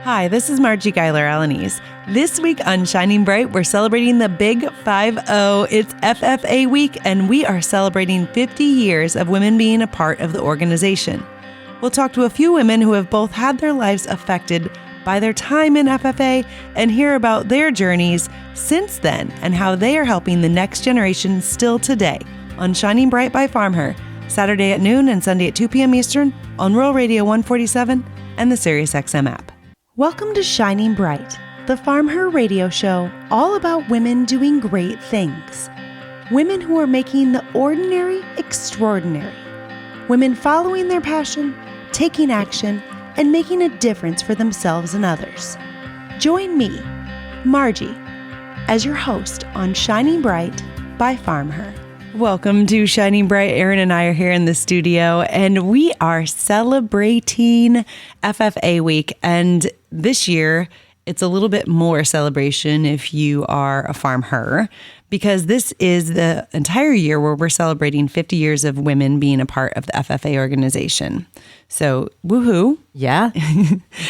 Hi, this is Margie Geiler-Alanis. This week on Shining Bright, we're celebrating the Big 5-0. It's FFA week, and we are celebrating 50 years of women being a part of the organization. We'll talk to a few women who have both had their lives affected by their time in FFA and hear about their journeys since then and how they are helping the next generation still today on Shining Bright by FarmHer, Saturday at noon and Sunday at 2 p.m. Eastern on Rural Radio 147 and the Sirius XM app. Welcome to Shining Bright, the FarmHer radio show all about women doing great things. Women who are making the ordinary extraordinary. Women following their passion, taking action, and making a difference for themselves and others. Join me, Margie, as your host on Shining Bright by FarmHer. Welcome to Shining Bright. Erin and I are here in the studio, and we are celebrating FFA week. And this year, it's a little bit more celebration if you are a FarmHer, because this is the entire year where we're celebrating 50 years of women being a part of the FFA organization. So, woohoo. Yeah,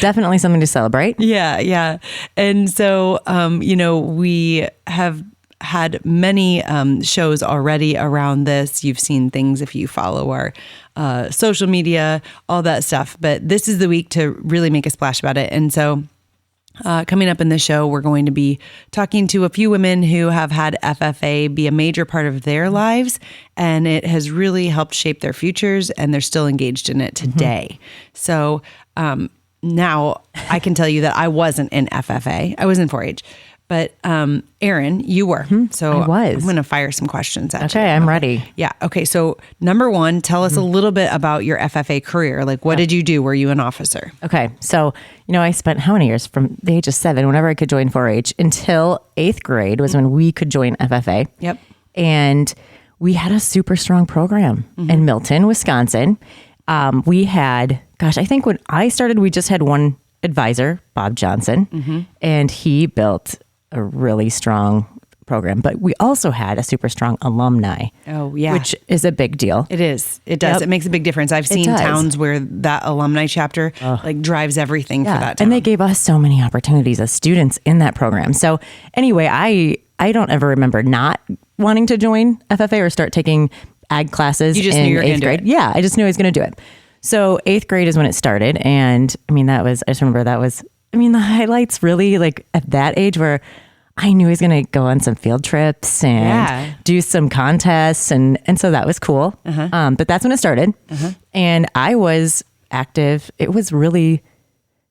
definitely something to celebrate. Yeah. And so, we have had many shows already around this. You've seen things if you follow our social media, all that stuff. But this is the week to really make a splash about it. And so coming up in the show, we're going to be talking to a few women who have had FFA be a major part of their lives. And it has really helped shape their futures, and they're still engaged in it today. Mm-hmm. So now I can tell you that I wasn't in FFA. I was in 4-H. But Erin, you were. So I was. I'm going to fire some questions at you. Okay, I'm ready. Yeah. Okay. So number one, tell us a little bit about your FFA career. Like, what did you do? Were you an officer? Okay. So, I spent how many years from the age of 7, whenever I could join 4-H, until 8th grade was when we could join FFA. Yep. And we had a super strong program in Milton, Wisconsin. We had, I think when I started, we just had one advisor, Bob Johnson, and he built a really strong program, but we also had a super strong alumni. Oh yeah. Which is a big deal. It is. It does. Yep. It makes a big difference. I've seen towns where that alumni chapter drives everything for that town. And they gave us so many opportunities as students in that program. So anyway, I don't ever remember not wanting to join FFA or start taking ag classes in 8th grade. Yeah. I just knew I was going to do it. So 8th grade is when it started. And I just remember the highlights really at that age where I knew I was going to go on some field trips and do some contests. And so that was cool. But that's when it started. And I was active. It was really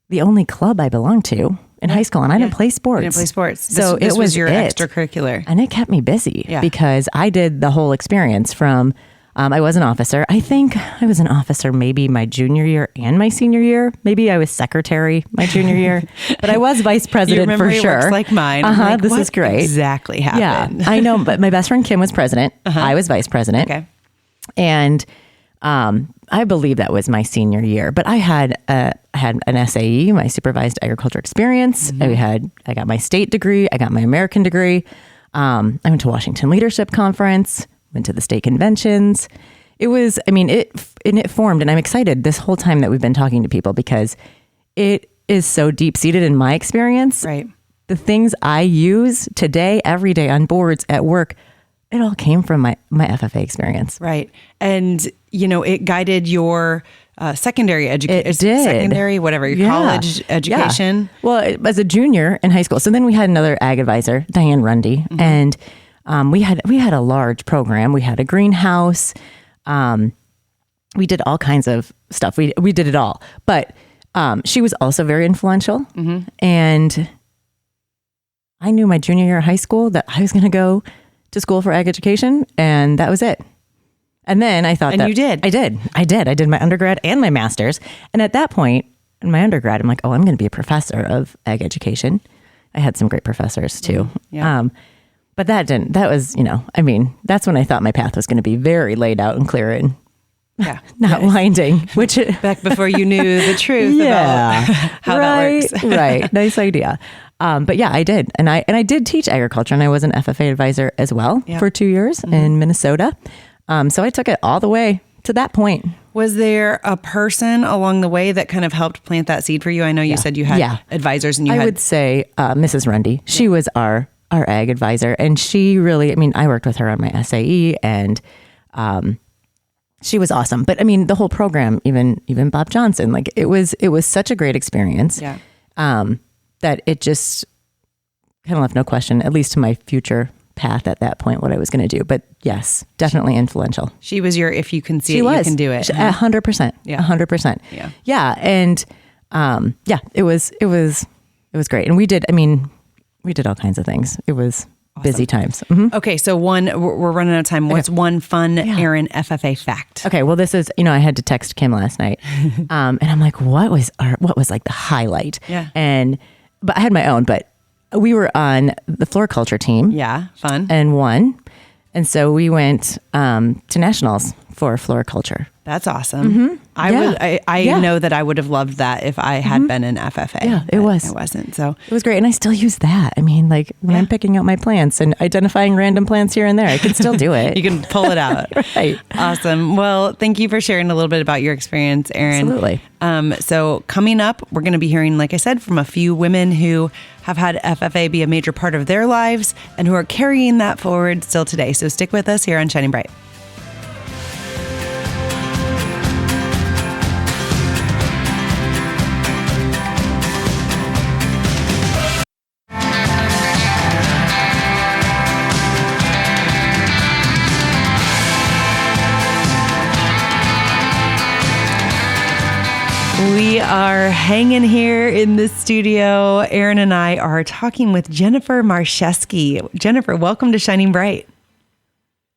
the only club I belonged to in high school. And I didn't play sports. You didn't play sports. So this was your extracurricular. And it kept me busy because I did the whole experience from I was an officer. I think I was an officer maybe my junior year and my senior year. Maybe I was secretary my junior year, but I was vice president for sure. Looks like mine. This is great. Exactly happened. Yeah, I know. But my best friend Kim was president. I was vice president. Okay. And I believe that was my senior year. But I had an SAE, my supervised agriculture experience. I got my state degree. I got my American degree. I went to Washington Leadership Conference. Went to the state conventions. It was, it formed, and I'm excited this whole time that we've been talking to people because it is so deep-seated in my experience. Right. The things I use today, every day on boards, at work, it all came from my FFA experience. Right. And, it guided your secondary education. It did. Secondary, whatever, your college education. Yeah. Well, as a junior in high school. So then we had another ag advisor, Diane Rundy, and we had a large program. We had a greenhouse. We did all kinds of stuff. We did it all. But she was also very influential. And I knew my junior year of high school that I was going to go to school for ag education, and that was it. And then I thought you did. I did. I did my undergrad and my master's. And at that point in my undergrad, I'm like, I'm going to be a professor of ag education. I had some great professors too. Yeah. But that was, that's when I thought my path was going to be very laid out and clear and not winding, which back before you knew the truth about how that works. Right. Nice idea. But yeah, I did. And I did teach agriculture, and I was an FFA advisor as well for 2 years in Minnesota. So I took it all the way to that point. Was there a person along the way that kind of helped plant that seed for you? I know you said you had advisors and I would say Mrs. Rundy. She was our ag advisor, and she really, I mean, I worked with her on my SAE, and she was awesome. But I mean, the whole program, even Bob Johnson, like it was such a great experience. Yeah. That it just kind of left no question, at least to my future path at that point, what I was going to do. But yes, definitely influential. She was your, if you can see it, you can do it. 100%. Yeah. 100%. Yeah. Yeah. And it was great. And we did all kinds of things. It was busy times. Mm-hmm. Okay. So we're running out of time. What's one fun Erin FFA fact? Okay. Well, this is, I had to text Kim last night. And I'm like, what was like the highlight? Yeah. But I had my own, but we were on the floriculture team. Yeah. Fun. And won. And so we went to nationals for floriculture. That's awesome. Mm-hmm. I know that I would have loved that if I had been in FFA. Yeah, it was. It wasn't. So it was great. And I still use that. I mean, like when I'm picking out my plants and identifying random plants here and there, I can still do it. You can pull it out. Right. Awesome. Well, thank you for sharing a little bit about your experience, Erin. Absolutely. So coming up, we're going to be hearing, like I said, from a few women who have had FFA be a major part of their lives and who are carrying that forward still today. So stick with us here on Shining Bright. We are hanging here in the studio. Erin and I are talking with Jennifer Marcheski. Jennifer, welcome to Shining Bright.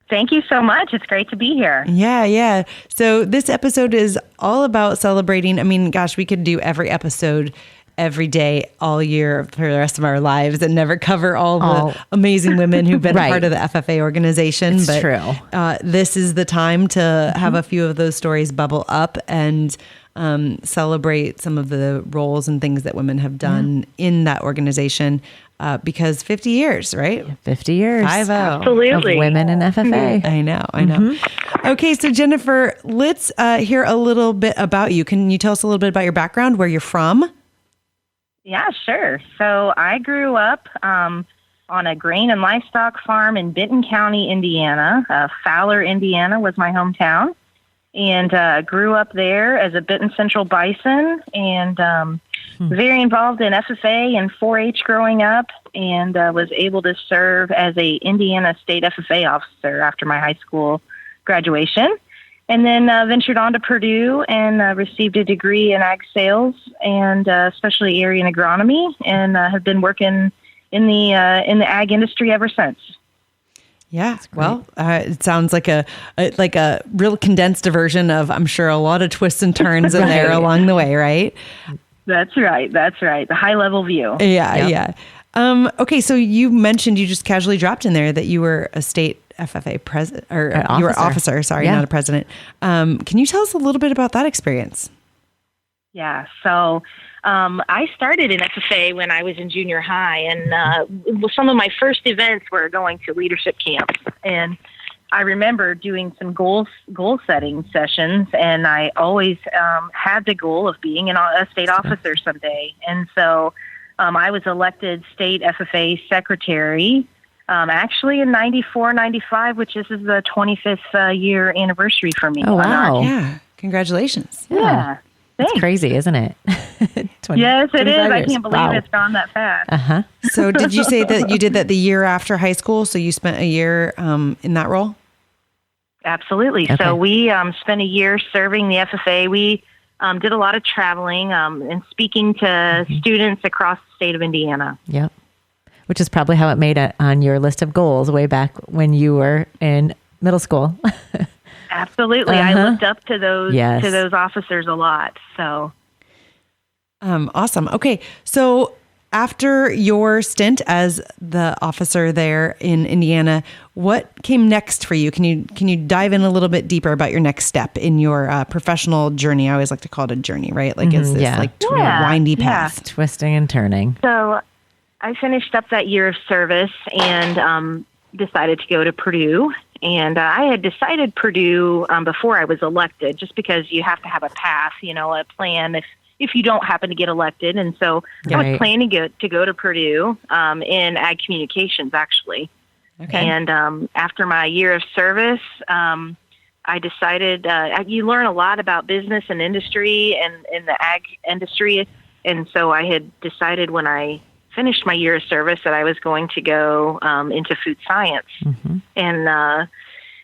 Thank you so much. It's great to be here. Yeah. So this episode is all about celebrating. I mean, gosh, we could do every episode every day, all year for the rest of our lives and never cover all the amazing women who've been a part of the FFA organization. It's true. This is the time to have a few of those stories bubble up and celebrate some of the roles and things that women have done in that organization, because 50 years, right? 50 years. 50. Absolutely. Of women in FFA. I know. Okay, so Jennifer, let's hear a little bit about you. Can you tell us a little bit about your background, where you're from? Yeah, sure. So I grew up on a grain and livestock farm in Benton County, Indiana. Fowler, Indiana was my hometown. And grew up there as a Benton Central bison, and very involved in FFA and 4-H growing up, and was able to serve as a Indiana State FFA officer after my high school graduation. And then ventured on to Purdue and received a degree in ag sales and especially area and agronomy, and have been working in the ag industry ever since. Yeah. Well, it sounds like a real condensed version of, I'm sure, a lot of twists and turns in there along the way, right? That's right. The high level view. Yeah. Okay. So you mentioned, you just casually dropped in there that you were a state FFA president, or you were officer, not a president. Can you tell us a little bit about that experience? Yeah. So I started in FFA when I was in junior high, and some of my first events were going to leadership camps. And I remember doing some goal setting sessions, and I always had the goal of being a state officer someday. And so I was elected state FFA secretary actually in 94, 95, which this is the 25th year anniversary for me. Oh, wow. Yeah. Congratulations. Yeah. It's crazy, isn't it? Yes, it is. Years. I can't believe it's gone that fast. Uh-huh. So did you say that you did that the year after high school? So you spent a year in that role? Absolutely. Okay. So we spent a year serving the FFA. We did a lot of traveling and speaking to students across the state of Indiana. Yep. Which is probably how it made it on your list of goals way back when you were in middle school. Absolutely. I looked up to those officers a lot. So awesome. Okay. So after your stint as the officer there in Indiana, what came next for you? Can you dive in a little bit deeper about your next step in your professional journey? I always like to call it a journey, right? Like it's this windy path. Twisting and turning. So I finished up that year of service and decided to go to Purdue And I had decided Purdue before I was elected, just because you have to have a path, a plan if you don't happen to get elected. And so I was planning to go to Purdue in ag communications, actually. Okay. And after my year of service, I decided you learn a lot about business and industry and in the ag industry. And so I had decided when I finished my year of service that I was going to go into food science. Mm-hmm. And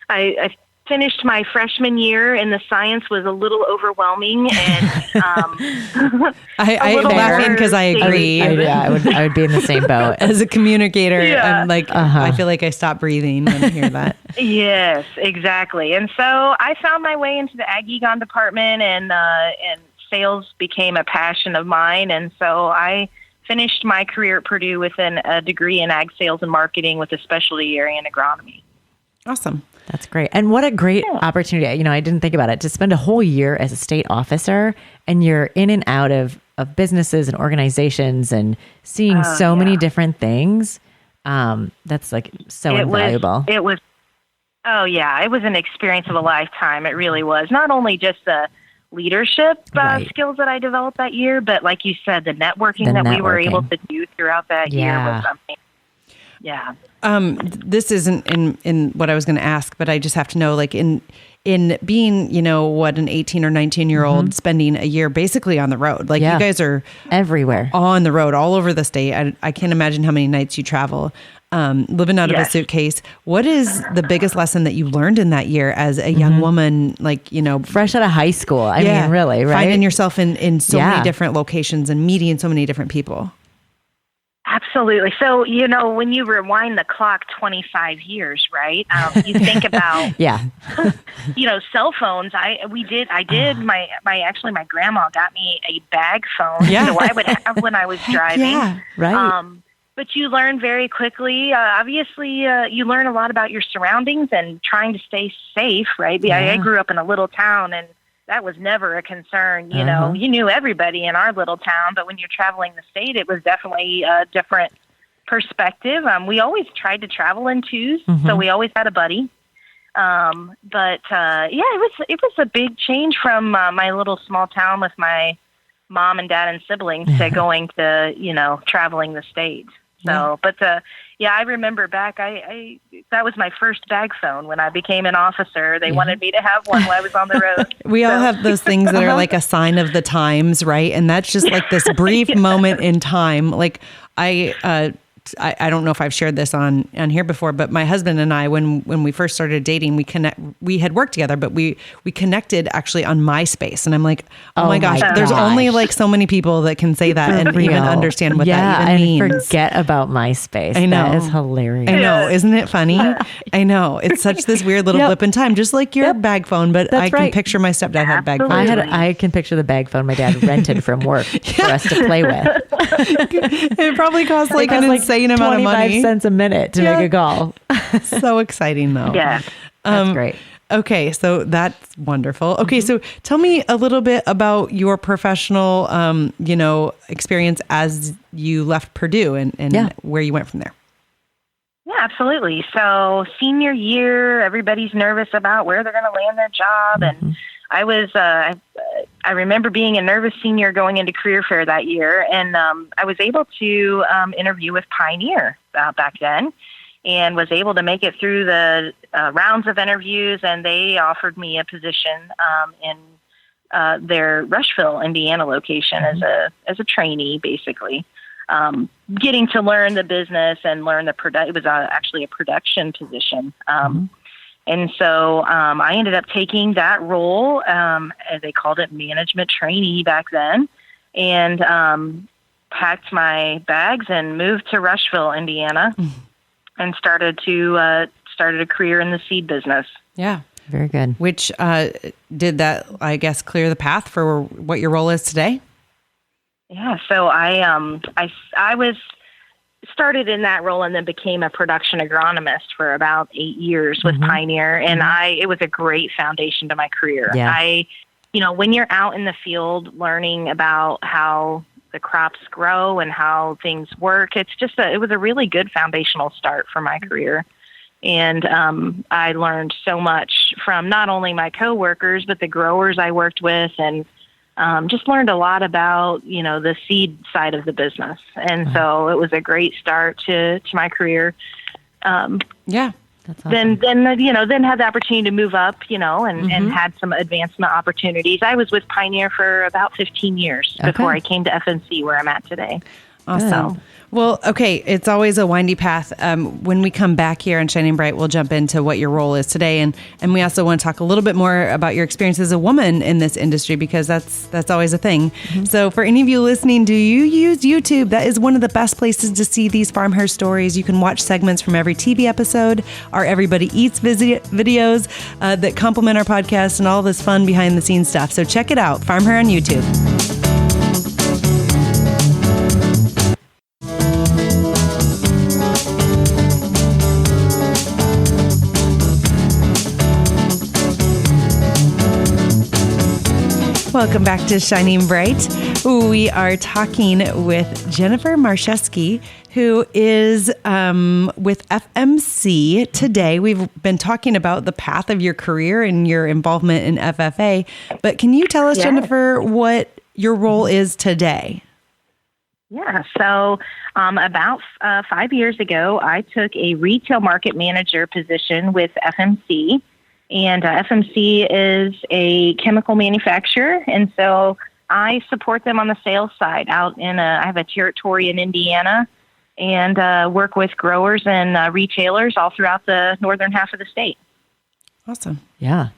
I finished my freshman year, and the science was a little overwhelming. And I'm laughing because I agree. I would be in the same boat. As a communicator, I'm like, I feel like I stop breathing when I hear that. Yes, exactly. And so I found my way into the Ag Econ department, and sales became a passion of mine. And so I finished my career at Purdue with a degree in ag sales and marketing with a specialty area in agronomy. Awesome. That's great. And what a great opportunity. I didn't think about it, to spend a whole year as a state officer, and you're in and out of businesses and organizations and seeing so many different things. That's like so invaluable. It was an experience of a lifetime. It really was. Not only just the leadership skills that I developed that year, but like you said, the networking we were able to do throughout that year was something. Yeah. This isn't in what I was going to ask, but I just have to know, like in being, an 18 or 19-year-old spending a year basically on the road, like you guys are everywhere on the road, all over the state. I can't imagine how many nights you travel, living out of a suitcase. What is the biggest lesson that you learned in that year as a young woman, fresh out of high school? I mean, really, right? Finding yourself in so many different locations and meeting so many different people. Absolutely. So, when you rewind the clock 25 years, right? You think about, cell phones. My grandma got me a bag phone. So I would have when I was driving. Yeah, right. But you learn very quickly. Obviously, you learn a lot about your surroundings and trying to stay safe, right? I grew up in a little town, and that was never a concern. You knew everybody in our little town, but when you're traveling the state, it was definitely a different perspective. We always tried to travel in twos, so we always had a buddy. It was a big change from my little small town with my mom and dad and siblings to going to, traveling the state. So, I remember back, that was my first bag phone when I became an officer. They wanted me to have one while I was on the road. We all have those things that are like a sign of the times, right? And that's just like this brief moment in time. Like I don't know if I've shared this on here before, but my husband and I, when we first started dating, we had worked together, but we connected actually on MySpace. And I'm like, oh my gosh, there's only like so many people that can say that and even understand what that even means. And forget about MySpace. I know. That is hilarious. I know. Isn't it funny? I know. It's such this weird little blip in time, just like your bag phone, but I can picture my stepdad had bag phone. I can picture the bag phone my dad rented from work for us to play with. It probably cost like an insane amount of money. 25 cents a minute to make a call. So exciting though. Yeah. That's great. Okay. So that's wonderful. Okay. So tell me a little bit about your professional, experience as you left Purdue and where you went from there. Yeah, absolutely. So senior year, everybody's nervous about where they're going to land their job. And I was, I remember being a nervous senior going into career fair that year, and I was able to interview with Pioneer back then, and was able to make it through the rounds of interviews, and they offered me a position in their Rushville, Indiana location as a trainee, basically. Getting to learn the business and learn it was actually a production position. And so I ended up taking that role, as they called it, management trainee back then, and packed my bags and moved to Rushville, Indiana, and started a career in the seed business. Yeah. Very good. Which did that, I guess, clear the path for what your role is today? Yeah. So I was started in that role and then became a production agronomist for about 8 years with Pioneer. And it was a great foundation to my career. Yeah. When you're out in the field learning about how the crops grow and how things work, it was a really good foundational start for my career. And I learned so much from not only my coworkers, but the growers I worked with, and just learned a lot about, the seed side of the business. And so it was a great start to my career. Yeah. That's awesome. Then had the opportunity to move up, and had some advancement opportunities. I was with Pioneer for about 15 years before I came to FNC, where I'm at today. Awesome. So. Well, okay. It's always a windy path. When we come back here on Shining Bright, we'll jump into what your role is today. And we also want to talk a little bit more about your experience as a woman in this industry, because that's always a thing. So for any of you listening, do you use YouTube? That is one of the best places to see these FarmHer stories. You can watch segments from every TV episode, our Everybody Eats videos that complement our podcast, and all this fun behind the scenes stuff. So check it out, FarmHer on YouTube. Welcome back to Shining Bright. We are talking with Jennifer Marcheski, who is with FMC today. We've been talking about the path of your career and your involvement in FFA. But can you tell us, Jennifer, what your role is today? Yeah. So about 5 years ago, I took a retail market manager position with FMC. And FMC is a chemical manufacturer, and so I support them on the sales side. I have a territory in Indiana, and work with growers and retailers all throughout the northern half of the state. Awesome. Yeah.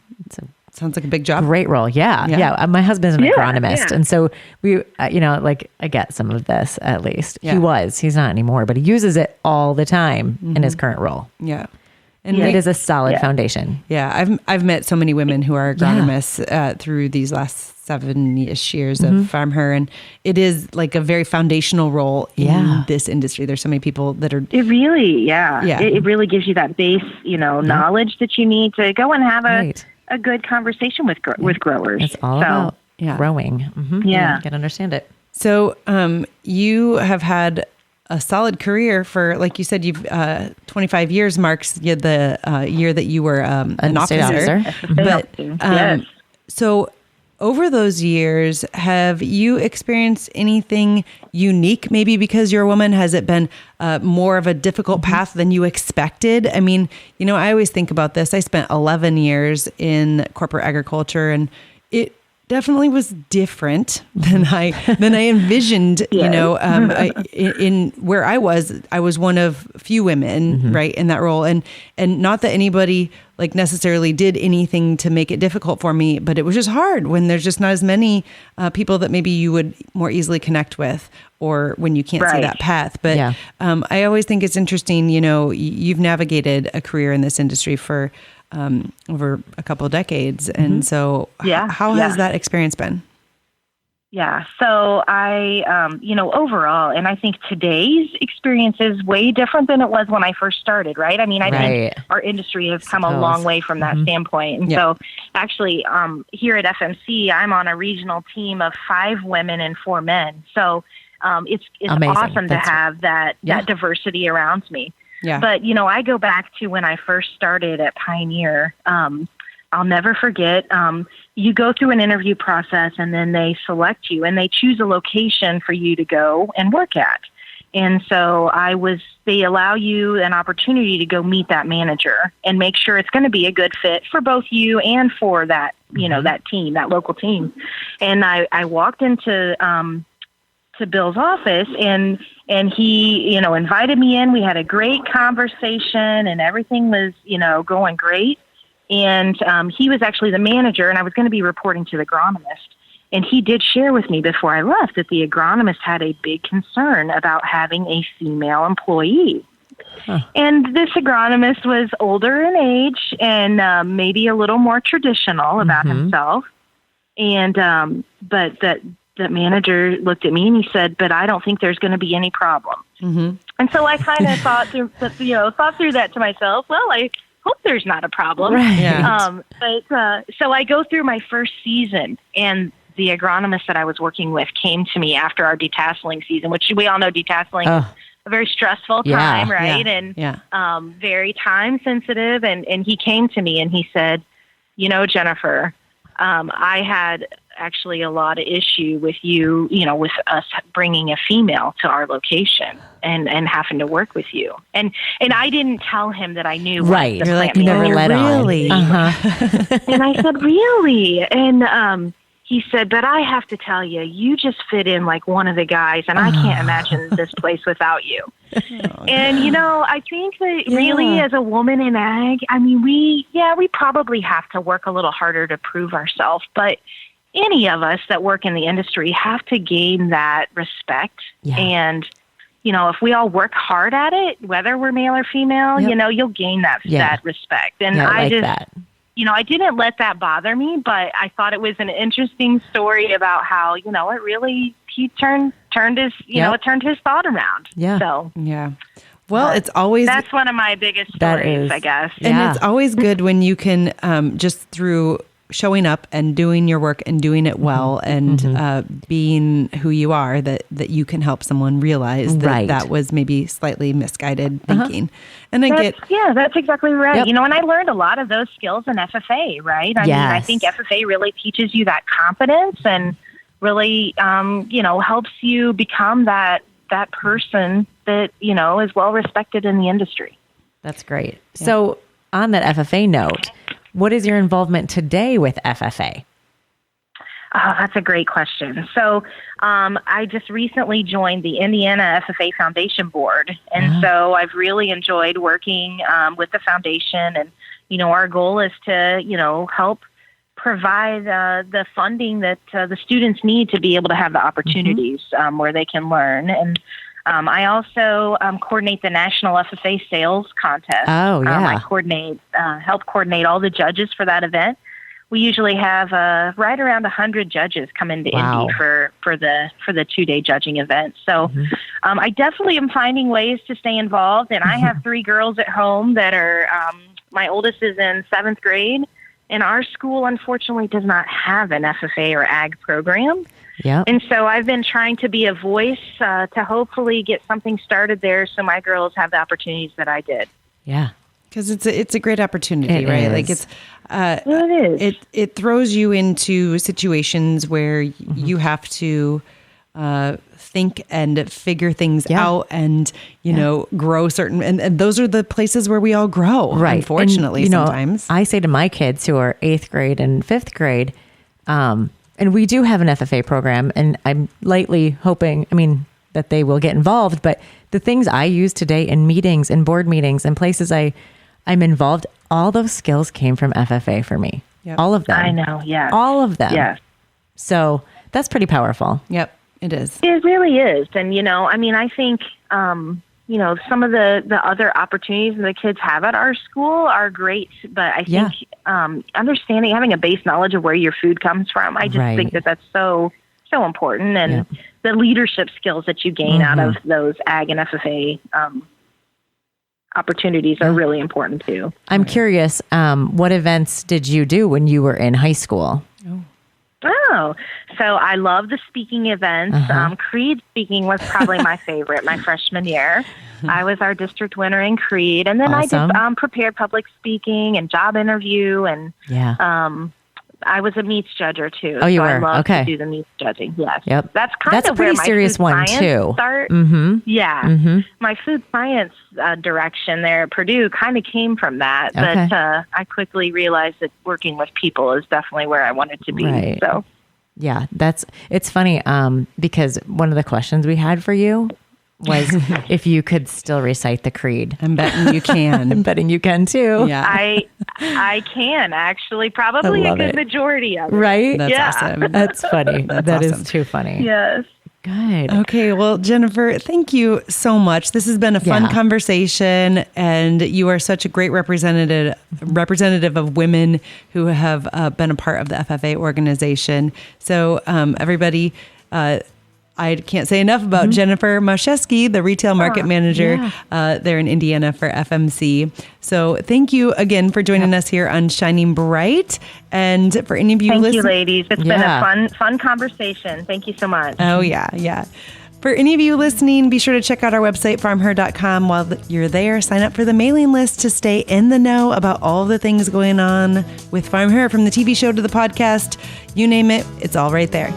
Sounds like a big job. Great role. Yeah. My husband's an agronomist. And so we, I get some of this at least. Yeah. He's not anymore, but he uses it all the time in his current role. Yeah. And it is a solid foundation. Yeah. I've met so many women who are agronomists through these last 7-ish years of FarmHer, and it is like a very foundational role in this industry. There's so many people that are. It really, It really gives you that base, knowledge that you need to go and have a good conversation with growers. It's all about growing. You can understand it. So you have had a solid career for, like you said, you've 25 years marks the year that you were an officer. But so over those years, have you experienced anything unique? Maybe because you're a woman, has it been more of a difficult path than you expected? I mean, I always think about this. I spent 11 years in corporate agriculture, and it definitely was different than I envisioned. In where I was one of few women, right, in that role, and not that anybody like necessarily did anything to make it difficult for me, but it was just hard when there's just not as many people that maybe you would more easily connect with, or when you can't see that path. But I always think it's interesting. You've navigated a career in this industry for over a couple of decades. And so how has that experience been? Yeah. So I, overall, and I think today's experience is way different than it was when I first started, right? I mean, I think our industry has come a long way from that standpoint. And so actually, here at FMC, I'm on a regional team of 5 women and 4 men. So it's awesome to have that diversity around me. Yeah. But, I go back to when I first started at Pioneer. I'll never forget, you go through an interview process, and then they select you and they choose a location for you to go and work at. And so they allow you an opportunity to go meet that manager and make sure it's going to be a good fit for both you and for that, that team, that local team. And I walked into to Bill's office, and he, invited me in. We had a great conversation, and everything was, going great. And he was actually the manager, and I was going to be reporting to the agronomist. And he did share with me before I left that the agronomist had a big concern about having a female employee. Huh. And this agronomist was older in age and maybe a little more traditional about himself. And but that manager looked at me and he said, "But I don't think there's going to be any problem." And so I kind of thought through that to myself. Well, I hope there's not a problem. Right. Yeah. So I go through my first season, and the agronomist that I was working with came to me after our detasseling season, which we all know detasseling is very stressful time, right? And very time sensitive. And he came to me and he said, Jennifer, I had actually a lot of issue with you, with us bringing a female to our location and having to work with you. And I didn't tell him that I knew. Right. You're like, you never let on. Really? Uh-huh. And I said, really? And he said, but I have to tell you, you just fit in like one of the guys, and I can't imagine this place without you. And, I think that really as a woman in ag, I mean, we probably have to work a little harder to prove ourselves, but any of us that work in the industry have to gain that respect. Yeah. And, if we all work hard at it, whether we're male or female, you'll gain that respect. And I just, that. I didn't let that bother me, but I thought it was an interesting story about how, it really, he turned his, it turned his thought around. Yeah. So, yeah. Well, it's always, that's one of my biggest stories, I guess. And it's always good when you can, just through showing up and doing your work and doing it well and being who you are, that you can help someone realize that that was maybe slightly misguided thinking. And that's exactly right. Yep. And I learned a lot of those skills in FFA, right? I mean, I think FFA really teaches you that confidence and really, helps you become that person that, is well respected in the industry. That's great. Yeah. So on that FFA note, what is your involvement today with FFA? Oh, that's a great question. So I just recently joined the Indiana FFA Foundation Board. And so I've really enjoyed working with the foundation. And, our goal is to, help provide the funding that the students need to be able to have the opportunities where they can learn. And I also coordinate the National FFA Sales Contest. Oh, yeah. I help coordinate all the judges for that event. We usually have right around 100 judges come into Indy for the 2-day judging event. So I definitely am finding ways to stay involved. And I have 3 girls at home that are, my oldest is in 7th grade. And our school, unfortunately, does not have an FFA or ag program. Yeah. And so I've been trying to be a voice to hopefully get something started there so my girls have the opportunities that I did. Yeah. Because it's a great opportunity, right? Is. Like it is. It throws you into situations where you have to think and figure things out and, grow certain, and those are the places where we all grow, right? Unfortunately, and, sometimes. I say to my kids who are 8th grade and 5th grade, and we do have an FFA program, and I'm lightly hoping, that they will get involved, but the things I use today in meetings and board meetings and places I'm involved, all those skills came from FFA for me. Yep. All of them. I know, yeah. All of them. Yeah. So that's pretty powerful. Yep, it is. It really is. And, I think, some of the other opportunities that the kids have at our school are great, but I think understanding, having a base knowledge of where your food comes from, I just think that that's so important. And the leadership skills that you gain out of those ag and FFA opportunities are really important too. I'm curious, what events did you do when you were in high school? Oh, so I love the speaking events. Creed speaking was probably my favorite my freshman year. I was our district winner in Creed. And then I did prepared public speaking and job interview. And I was a meets judger too. Oh, you so were? I love Okay. to do the meets judging. Yes. Yep. That's kind of a pretty where my serious food one science too. Start. Yeah. My food science direction there at Purdue kind of came from that. Okay. But I quickly realized that working with people is definitely where I wanted to be. Right. So. Yeah, it's funny because one of the questions we had for you was if you could still recite the creed. I'm betting you can. I'm betting you can too. Yeah. I can actually, probably a good majority of it. Right? That's awesome. That's funny. That awesome. is too funny. Yes. Good. Okay. Well, Jennifer, thank you so much. This has been a fun conversation, and you are such a great representative of women who have been a part of the FFA organization. So everybody, I can't say enough about Jennifer Maszewski, the retail market manager there in Indiana for FMC. So thank you again for joining us here on Shining Bright. And for any of you Thank listening, you, ladies. It's been a fun conversation. Thank you so much. Oh, yeah. For any of you listening, be sure to check out our website, FarmHer.com. While you're there, sign up for the mailing list to stay in the know about all the things going on with FarmHer, from the TV show to the podcast. You name it, it's all right there.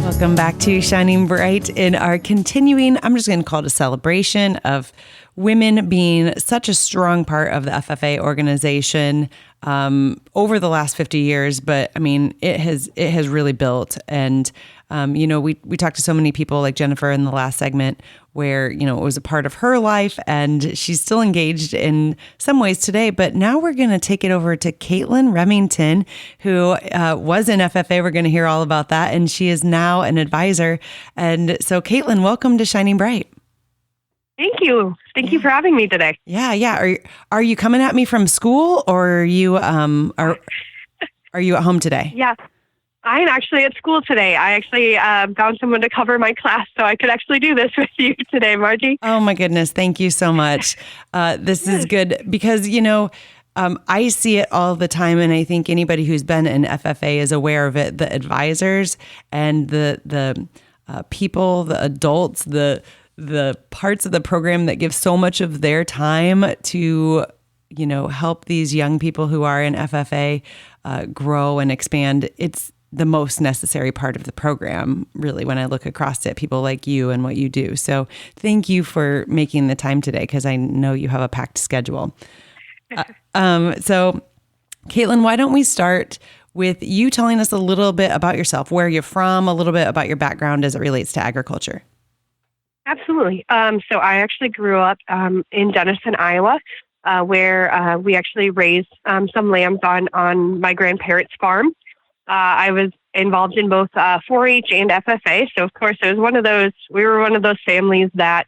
Welcome back to Shining Bright in our continuing, I'm just going to call it a celebration of women being such a strong part of the FFA organization over the last 50 years. But I mean, it has really built. And, we talked to so many people like Jennifer in the last segment where, it was a part of her life and she's still engaged in some ways today. But now we're going to take it over to Caitlin Remington, who was in FFA. We're going to hear all about that. And she is now an advisor. And so Caitlin, welcome to Shining Bright. Thank you. Thank you for having me today. Yeah. Are you coming at me from school, or are you are you at home today? Yeah, I'm actually at school today. I actually found someone to cover my class, so I could actually do this with you today, Margie. Oh my goodness, thank you so much. This is good because I see it all the time, and I think anybody who's been in FFA is aware of it. The advisors and the people, the adults, the parts of the program that give so much of their time to, help these young people who are in FFA grow and expand. It's the most necessary part of the program, really, when I look across it, people like you and what you do. So thank you for making the time today, because I know you have a packed schedule. So Caitlin, why don't we start with you telling us a little bit about yourself, where you're from, a little bit about your background as it relates to agriculture. Absolutely. So I actually grew up in Denison, Iowa, where we actually raised some lambs on my grandparents' farm. I was involved in both 4-H and FFA. So, of course, we were one of those families that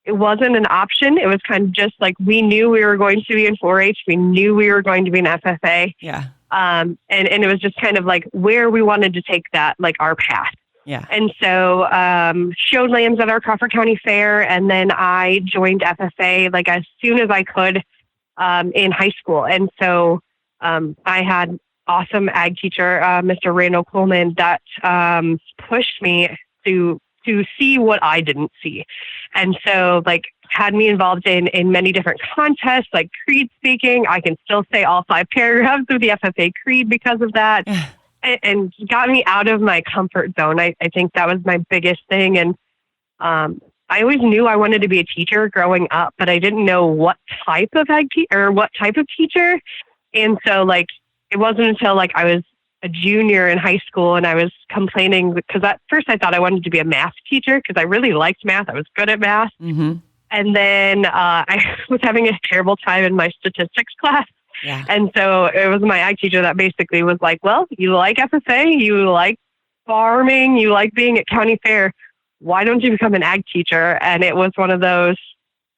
it wasn't an option. It was kind of just like we knew we were going to be in 4-H. We knew we were going to be in FFA. Yeah. And it was just kind of like where we wanted to take that, like our path. Yeah. And so showed lambs at our Crawford County Fair, and then I joined FFA like as soon as I could in high school. And so I had awesome ag teacher, Mr. Randall Coleman, that pushed me to see what I didn't see. And so had me involved in many different contests, like creed speaking. I can still say all 5 paragraphs of the FFA creed because of that. And got me out of my comfort zone. I think that was my biggest thing. And I always knew I wanted to be a teacher growing up, but I didn't know what type of what type of teacher. And so it wasn't until I was a junior in high school and I was complaining because at first I thought I wanted to be a math teacher because I really liked math. I was good at math. Mm-hmm. And then I was having a terrible time in my statistics class. Yeah. And so it was my ag teacher that basically was like, well, you like FFA, you like farming, you like being at county fair. Why don't you become an ag teacher? And it was one of those,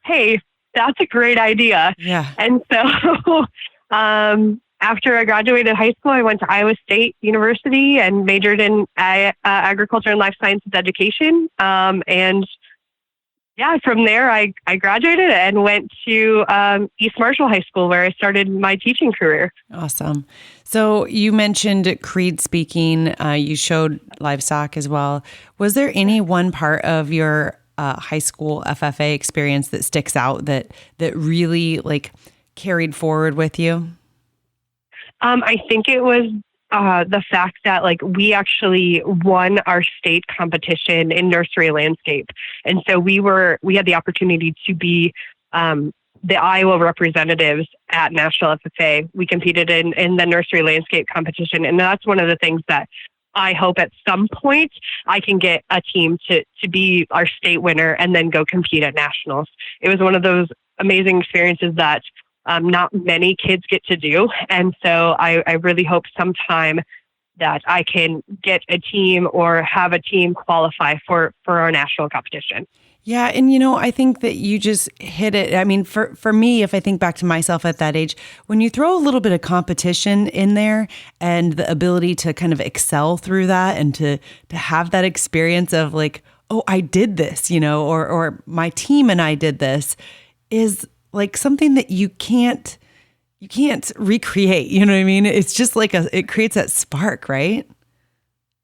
hey, that's a great idea. Yeah. And so after I graduated high school, I went to Iowa State University and majored in agriculture and life sciences education. From there, I graduated and went to East Marshall High School, where I started my teaching career. Awesome. So you mentioned creed speaking. You showed livestock as well. Was there any one part of your high school FFA experience that sticks out that really carried forward with you? I think it was the fact that we actually won our state competition in nursery landscape. And so we had the opportunity to be the Iowa representatives at National FFA. We competed in the nursery landscape competition. And that's one of the things that I hope at some point I can get a team to be our state winner and then go compete at nationals. It was one of those amazing experiences that not many kids get to do. And so I really hope sometime that I can get a team or have a team qualify for our national competition. Yeah. And, I think that you just hit it. I mean, for me, if I think back to myself at that age, when you throw a little bit of competition in there and the ability to kind of excel through that and to have that experience of oh, I did this, or my team and I did this, is like something that you can't recreate. You know what I mean? It's just like it creates that spark, right?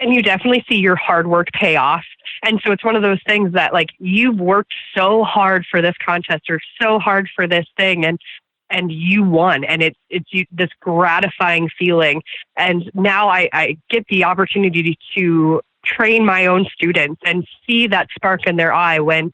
And you definitely see your hard work pay off. And so it's one of those things that like you've worked so hard for this contest or so hard for this thing and you won, and it's this gratifying feeling. And now I get the opportunity to train my own students and see that spark in their eye when,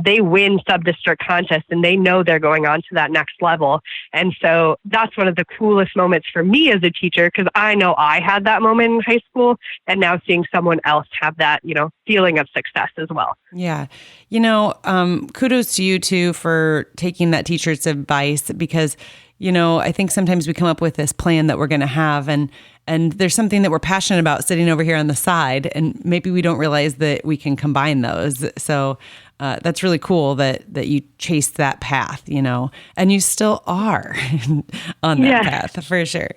they win sub-district contests and they know they're going on to that next level. And so that's one of the coolest moments for me as a teacher, because I know I had that moment in high school, and now seeing someone else have that, feeling of success as well. Yeah. Kudos to you too for taking that teacher's advice, because, I think sometimes we come up with this plan that we're going to have, and there's something that we're passionate about sitting over here on the side, and maybe we don't realize that we can combine those. So that's really cool that you chased that path, and you still are on that path for sure.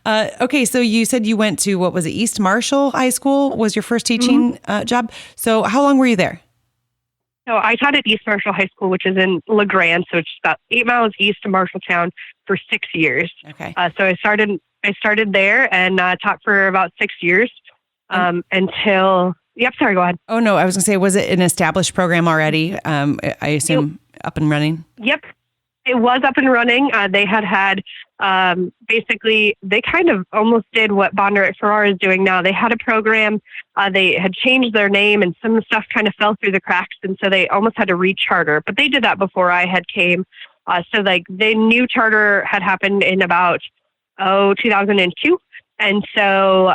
Okay. So you said you went to, what was it? East Marshall High School was your first teaching job. So how long were you there? So I taught at East Marshall High School, which is in LeGrand. So it's about 8 miles east of Marshalltown, for 6 years. Okay. So I started there and taught for about 6 years until. Yep. Sorry. Go ahead. Oh no, I was gonna say, was it an established program already? I assume up and running. Yep. It was up and running. They had basically, they kind of almost did what Bonder at FFA is doing now. They had a program. They had changed their name, and some stuff kind of fell through the cracks, and so they almost had to recharter. But they did that before I had came. So like the new charter had happened in about 2002. And so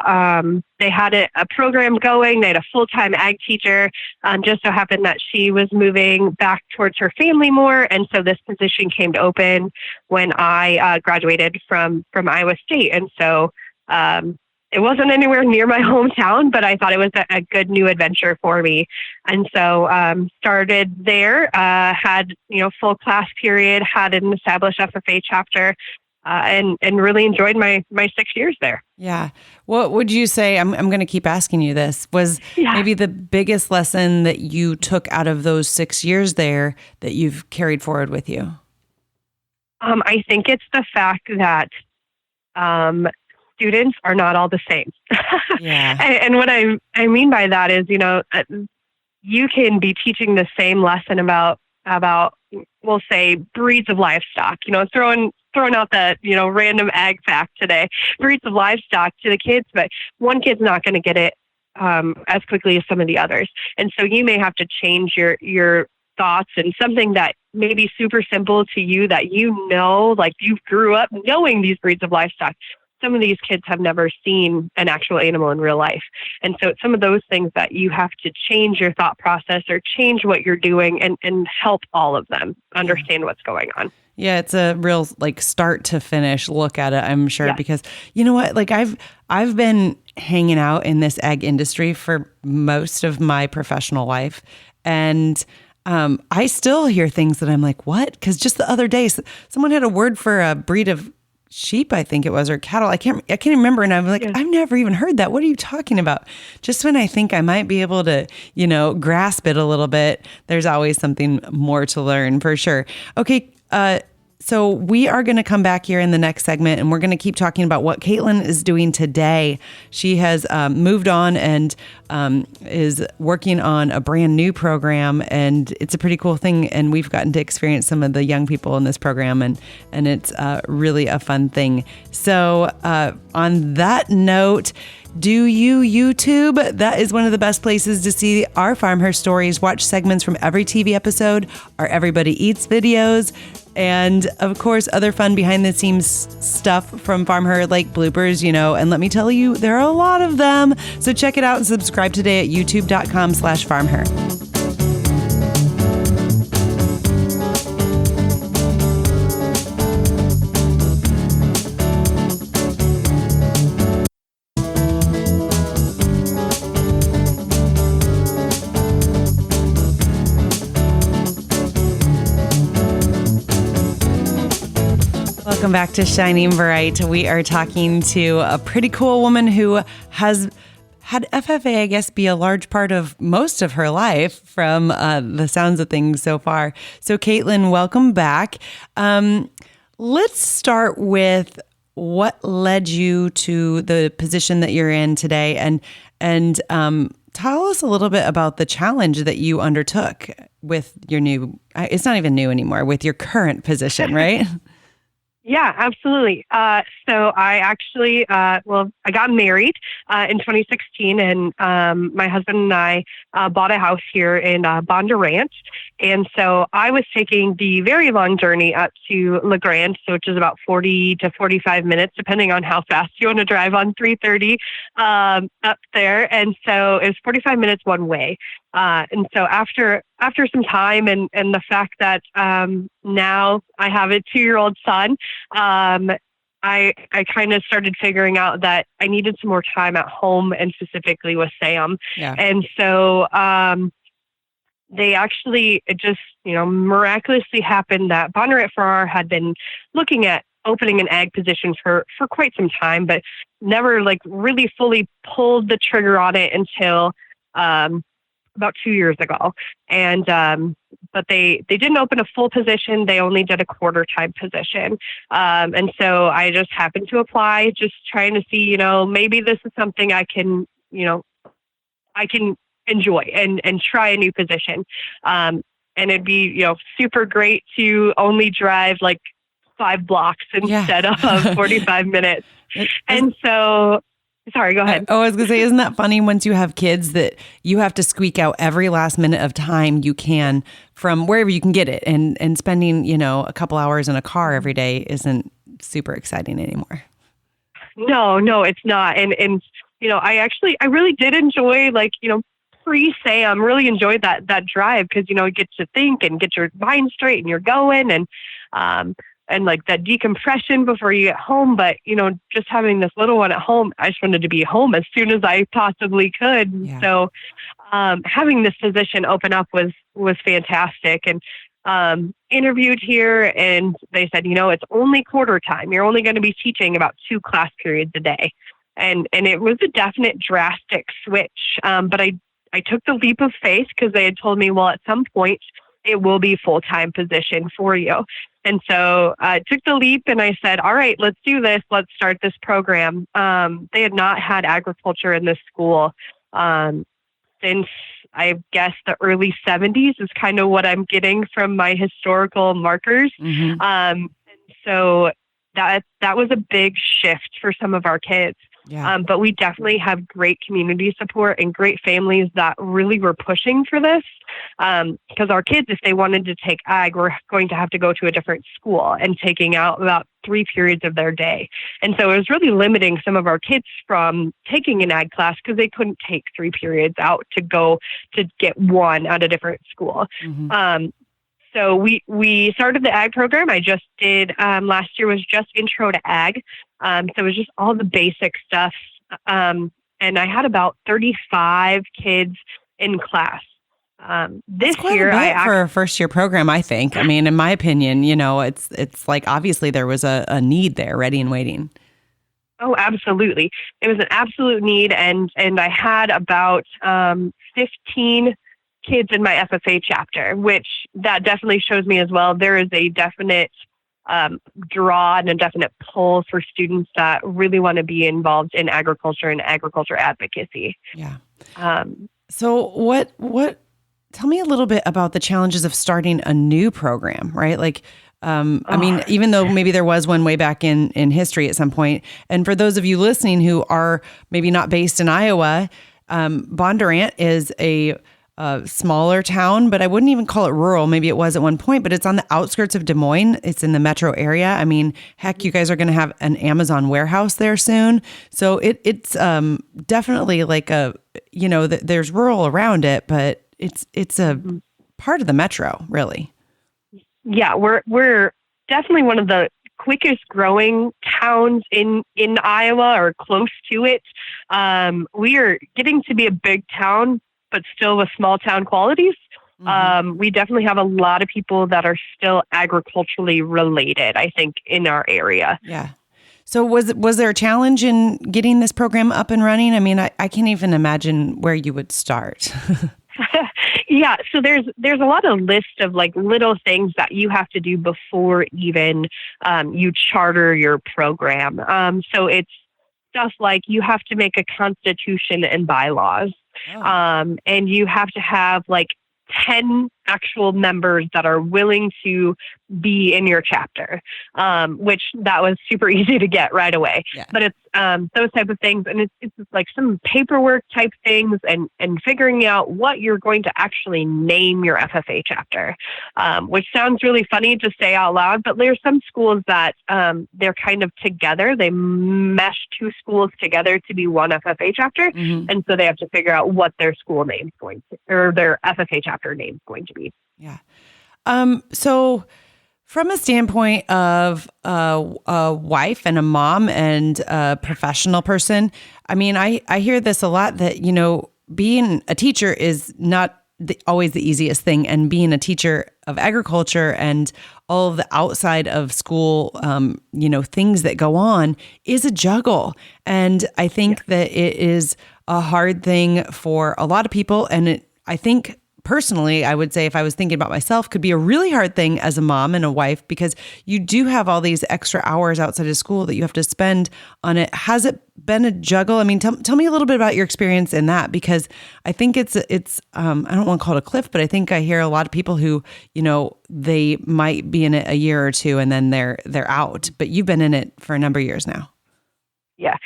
they had a program going. They had a full-time ag teacher. Just so happened that she was moving back towards her family more. And so this position came to open when I graduated from Iowa State. And so it wasn't anywhere near my hometown, but I thought it was a good new adventure for me. And so started there, had, full class period, had an established FFA chapter. And really enjoyed my 6 years there. Yeah. What would you say, I'm going to keep asking you this, was maybe the biggest lesson that you took out of those 6 years there that you've carried forward with you? I think it's the fact that students are not all the same. Yeah. And what I mean by that is, you can be teaching the same lesson about we'll say breeds of livestock, throwing out that, random ag fact today, breeds of livestock to the kids, but one kid's not going to get it as quickly as some of the others. And so you may have to change your thoughts, and something that may be super simple to you that like you grew up knowing these breeds of livestock. Some of these kids have never seen an actual animal in real life. And so it's some of those things that you have to change your thought process or change what you're doing and help all of them understand what's going on. Yeah, it's a real start to finish look at it, I'm sure, because you know what? I've been hanging out in this ag industry for most of my professional life, and I still hear things that I'm like, what? Because just the other day, someone had a word for a breed of sheep, I think it was, or cattle. I can't remember. And I'm like, I've never even heard that. What are you talking about? Just when I think I might be able to, grasp it a little bit, there's always something more to learn for sure. Okay. So we are going to come back here in the next segment, and we're going to keep talking about what Caitlin is doing today. She has moved on and is working on a brand new program, and it's a pretty cool thing. And we've gotten to experience some of the young people in this program, and it's really a fun thing. So on that note, do you YouTube? That is one of the best places to see our FarmHer stories. Watch segments from every TV episode, our Everybody Eats videos, and of course, other fun behind the scenes stuff from FarmHer, like bloopers, and let me tell you, there are a lot of them. So check it out and subscribe today at youtube.com/FarmHer. Welcome back to Shining Bright. We are talking to a pretty cool woman who has had FFA, I guess, be a large part of most of her life from the sounds of things so far. So Caitlin, welcome back. Let's start with what led you to the position that you're in today, and tell us a little bit about the challenge that you undertook with your new, it's not even new anymore, with your current position, right? Yeah, absolutely. So I actually, I got married in 2016, and my husband and I bought a house here in Bondurant. And so I was taking the very long journey up to La Grande, so which is about 40 to 45 minutes, depending on how fast you want to drive on 330 up there. And so it was 45 minutes one way. And so after some time and the fact that now I have a 2-year-old son, I kind of started figuring out that I needed some more time at home, and specifically with Sam. Yeah. And so they actually, it just, miraculously happened that Bondurant FarmHer had been looking at opening an ag position for quite some time, but never really fully pulled the trigger on it until about 2 years ago. And but they didn't open a full position. They only did a quarter-time position. And so I just happened to apply, just trying to see, maybe this is something I can enjoy and try a new position. And it'd be, super great to only drive 5 blocks instead of 45 minutes. And so, sorry, go ahead. I was going to say, isn't that funny once you have kids that you have to squeak out every last minute of time you can from wherever you can get it, and spending, a couple hours in a car every day isn't super exciting anymore. No, it's not. And I really did enjoy pre-Sam, really enjoyed that drive, because, you get to think and get your mind straight and you're going, and that decompression before you get home. But, just having this little one at home, I just wanted to be home as soon as I possibly could. Yeah. So having this position open up was fantastic. And interviewed here, and they said, it's only quarter time. You're only going to be teaching about 2 class periods a day. And it was a definite drastic switch. But I took the leap of faith, because they had told me, well, at some point it will be a full-time position for you. And so I took the leap, and I said, all right, let's do this. Let's start this program. They had not had agriculture in this school since, I guess, the early 70s is kind of what I'm getting from my historical markers. Mm-hmm. And so that was a big shift for some of our kids. Yeah. But we definitely have great community support and great families that really were pushing for this. Because our kids, if they wanted to take ag, were going to have to go to a different school and taking out about 3 periods of their day. And so it was really limiting some of our kids from taking an ag class, because they couldn't take 3 periods out to go to get one at a different school. Mm-hmm. So we started the ag program. I just did, last year was just intro to ag. So it was just all the basic stuff. And I had about 35 kids in class. This year, for a first year program, I think. I mean, in my opinion, it's like, obviously there was a need there, ready and waiting. Oh, absolutely. It was an absolute need. And I had about 15 kids in my FFA chapter, which that definitely shows me as well. There is a definite draw and a definite pull for students that really want to be involved in agriculture and agriculture advocacy. Yeah. So what, tell me a little bit about the challenges of starting a new program, right? I mean, even though maybe there was one way back in history at some point, and for those of you listening who are maybe not based in Iowa, Bondurant is a smaller town, but I wouldn't even call it rural. Maybe it was at one point, but it's on the outskirts of Des Moines. It's in the metro area. I mean, heck, you guys are going to have an Amazon warehouse there soon. So it's definitely there's rural around it, but it's a part of the metro, really. Yeah, we're definitely one of the quickest growing towns in Iowa, or close to it. We are getting to be a big town, but still with small town qualities. Mm-hmm. We definitely have a lot of people that are still agriculturally related, I think, in our area. Yeah. So was there a challenge in getting this program up and running? I mean, I can't even imagine where you would start. Yeah, so there's a lot of list of like little things that you have to do before even you charter your program. So it's stuff like you have to make a constitution and bylaws, and you have to have like 10 actual members that are willing to be in your chapter, which that was super easy to get right away. Yeah. But it's those type of things. And it's like some paperwork type things and figuring out what you're going to actually name your FFA chapter, which sounds really funny to say out loud, but there's some schools that they're kind of together. They mesh two schools together to be one FFA chapter. Mm-hmm. And so they have to figure out what their school name's going to, or their FFA chapter name's going to be. Yeah. So from a standpoint of a wife and a mom and a professional person, I mean, I hear this a lot that, you know, being a teacher is not always the easiest thing. And being a teacher of agriculture and all of the outside of school, you know, things that go on is a juggle. And I think that it is a hard thing for a lot of people. And I think personally, I would say if I was thinking about myself, could be a really hard thing as a mom and a wife, because you do have all these extra hours outside of school that you have to spend on it. Has it been a juggle? I mean, tell me a little bit about your experience in that, because I think it's I don't want to call it a cliff, but I think I hear a lot of people who, you know, they might be in it a year or two and then they're out, but you've been in it for a number of years now. Yeah.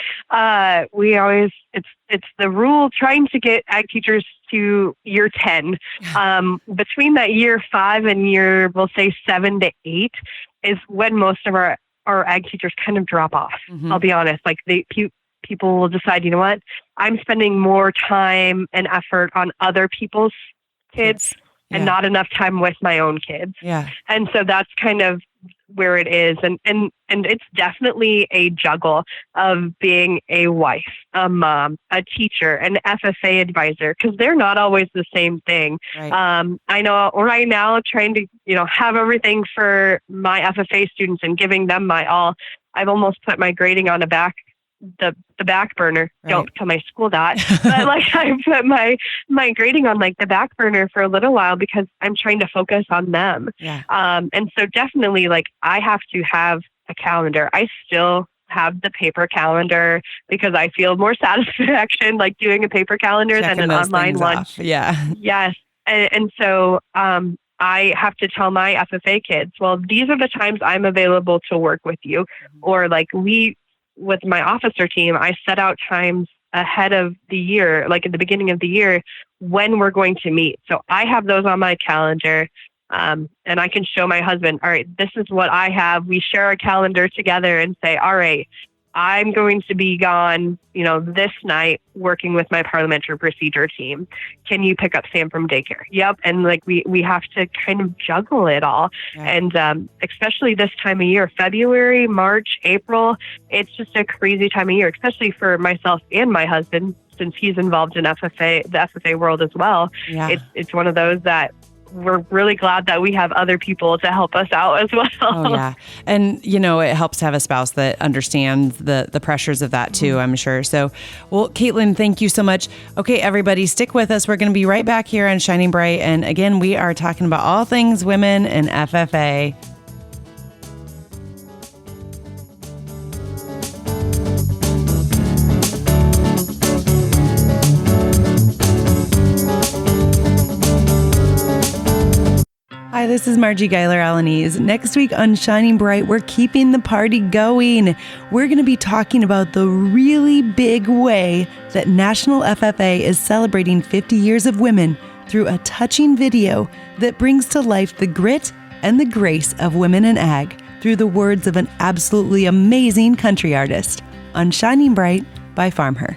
We always, it's the rule trying to get ag teachers to year 10. Between that year 5 and year, we'll say 7 to 8 is when most of our ag teachers kind of drop off. Mm-hmm. I'll be honest. Like people will decide, you know what, I'm spending more time and effort on other people's kids and not enough time with my own kids. Yeah. And so that's kind of where it is. And it's definitely a juggle of being a wife, a mom, a teacher, an FFA advisor, because they're not always the same thing. Right. I know right now trying to, you know, have everything for my FFA students and giving them my all. I've almost put my grading on the back burner. Right. Don't tell my school that, but like I put my grading on like the back burner for a little while because I'm trying to focus on them. Yeah. And so definitely like I have to have a calendar. I still have the paper calendar because I feel more satisfaction like doing a paper calendar than an online one. Off. Yeah. Yes. And so, I have to tell my FFA kids, well, these are the times I'm available to work with you. Mm-hmm. Or like with my officer team, I set out times ahead of the year, like at the beginning of the year, when we're going to meet. So I have those on my calendar, and I can show my husband, all right, this is what I have. We share a calendar together and say, all right, I'm going to be gone, you know, this night working with my parliamentary procedure team. Can you pick up Sam from daycare? Yep. And like we have to kind of juggle it all. Yeah. And especially this time of year, February, March, April, it's just a crazy time of year, especially for myself and my husband, since he's involved in the FFA world as well. Yeah. It's one of those that we're really glad that we have other people to help us out as well. Oh, yeah. And, you know, it helps to have a spouse that understands the pressures of that too, I'm sure. So, well, Caitlin, thank you so much. Okay, everybody, stick with us. We're going to be right back here on Shining Bright. And again, we are talking about all things women and FFA. Hi, this is Margie Geiler-Alanis. Next week on Shining Bright, we're keeping the party going. We're going to be talking about the really big way that National FFA is celebrating 50 years of women through a touching video that brings to life the grit and the grace of women in ag through the words of an absolutely amazing country artist on Shining Bright by FarmHer.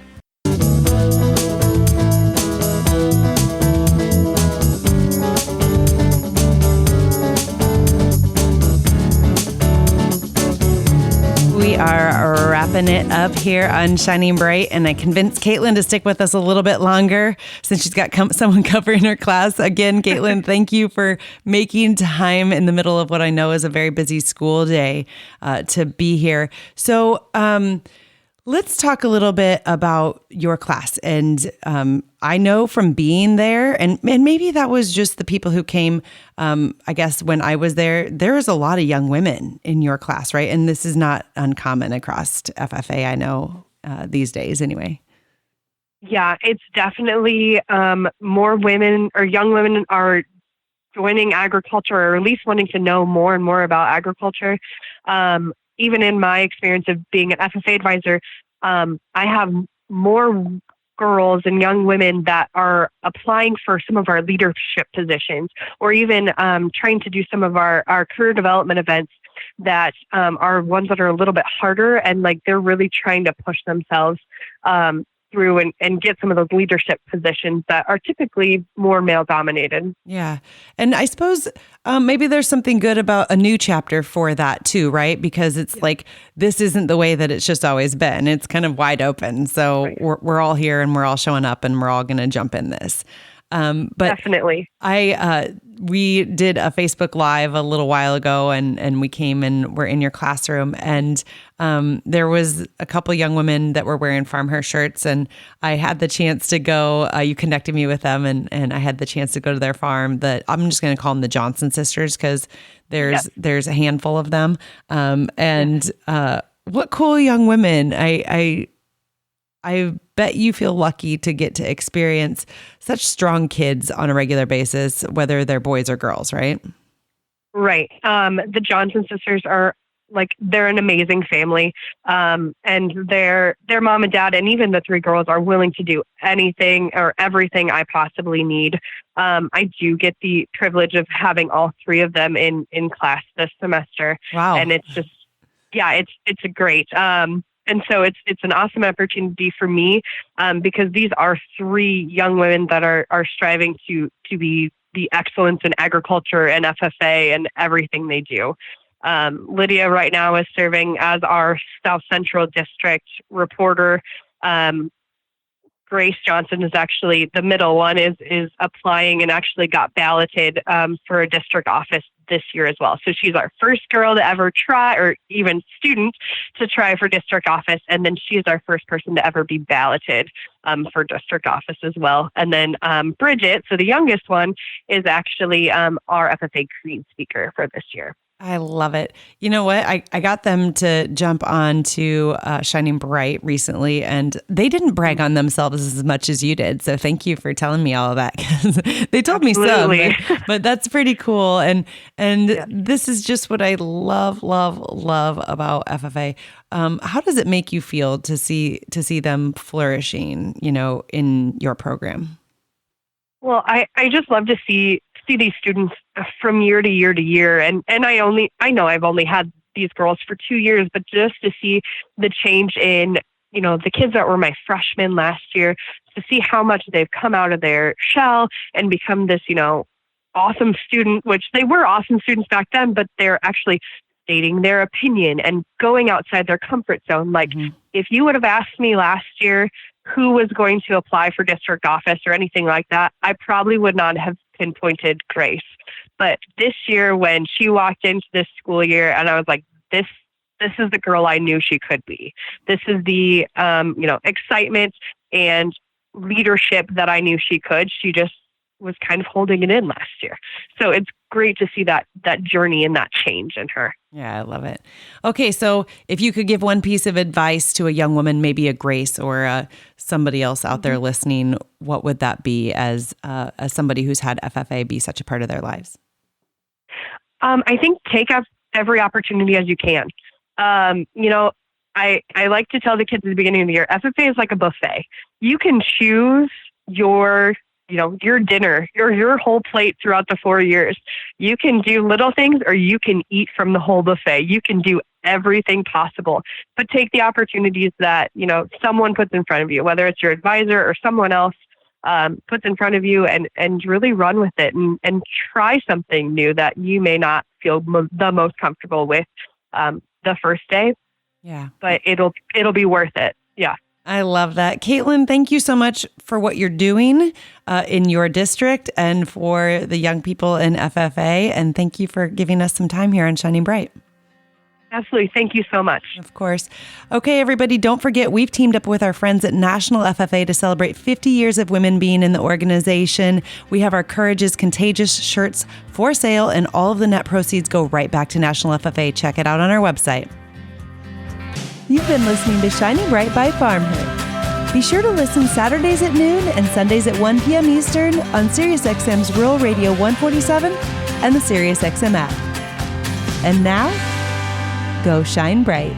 We are wrapping wrapping it up here on Shining Bright, and I convinced Caitlin to stick with us a little bit longer since she's got someone covering her class. Again, Caitlin, thank you for making time in the middle of what I know is a very busy school day to be here. So let's talk a little bit about your class. And I know from being there, and maybe that was just the people who came, I guess when I was there was a lot of young women in your class, right? And this is not uncommon across FFA, I know, these days anyway. Yeah, it's definitely more women or young women are joining agriculture, or at least wanting to know more and more about agriculture. Even in my experience of being an FFA advisor, I have more girls and young women that are applying for some of our leadership positions, or even trying to do some of our career development events that are ones that are a little bit harder, and like they're really trying to push themselves through and get some of those leadership positions that are typically more male dominated. Yeah. And I suppose maybe there's something good about a new chapter for that too, right? Because it's like, this isn't the way that it's just always been. It's kind of wide open. So we're all here and we're all showing up and we're all going to jump in this. But definitely. We did a Facebook Live a little while ago, and we came and were in your classroom, and there was a couple young women that were wearing FarmHer shirts, and I had the chance to go. You connected me with them, and I had the chance to go to their farm. That I'm just going to call them the Johnson sisters because there's a handful of them, and what cool young women! I bet you feel lucky to get to experience such strong kids on a regular basis, whether they're boys or girls, right? Right. The Johnson sisters are they're an amazing family. And their mom and dad, and even the three girls, are willing to do anything or everything I possibly need. I do get the privilege of having all three of them in class this semester. Wow. And it's just, it's a great, and so it's an awesome opportunity for me because these are three young women that are striving to be the excellence in agriculture and FFA and everything they do. Lydia right now is serving as our South Central District reporter. Grace Johnson is actually the middle one, is applying and actually got balloted for a district office this year as well. So she's our first girl to ever try, or even student to try for district office. And then she's our first person to ever be balloted for district office as well. And then Bridget, so the youngest one, is actually our FFA Creed speaker for this year. I love it. You know what? I got them to jump on to Shining Bright recently, and they didn't brag on themselves as much as you did. So thank you for telling me all of that, because they told me some, but that's pretty cool. And this is just what I love about FFA. How does it make you feel to see them flourishing, in your program? Well, I just love to see these students from year to year to year. And I know I've only had these girls for 2 years, but just to see the change in, the kids that were my freshmen last year, to see how much they've come out of their shell and become this, awesome student, which they were awesome students back then, but they're actually stating their opinion and going outside their comfort zone. If you would have asked me last year who was going to apply for district office or anything like that, I probably would not have pinpointed Grace. But this year, when she walked into this school year, and I was like, this is the girl I knew she could be. This is the, excitement and leadership that I knew she could. She just was kind of holding it in last year. So it's great to see that journey and that change in her. Yeah, I love it. Okay, so if you could give one piece of advice to a young woman, maybe a Grace or somebody else out there listening, what would that be as somebody who's had FFA be such a part of their lives? I think take up every opportunity as you can. I like to tell the kids at the beginning of the year, FFA is like a buffet. You can choose your dinner, your whole plate throughout the 4 years. You can do little things, or you can eat from the whole buffet. You can do everything possible, but take the opportunities that, someone puts in front of you, whether it's your advisor or someone else puts in front of you, and really run with it and try something new that you may not feel the most comfortable with the first day. Yeah. But it'll be worth it. Yeah. I love that. Caitlin, thank you so much for what you're doing in your district and for the young people in FFA. And thank you for giving us some time here on Shining Bright. Absolutely. Thank you so much. Of course. Okay, everybody, don't forget, we've teamed up with our friends at National FFA to celebrate 50 years of women being in the organization. We have our Courage is Contagious shirts for sale, and all of the net proceeds go right back to National FFA. Check it out on our website. You've been listening to Shining Bright by FarmHer. Be sure to listen Saturdays at noon and Sundays at 1 p.m. Eastern on Sirius XM's Rural Radio 147 and the Sirius XM app. And now, go shine bright.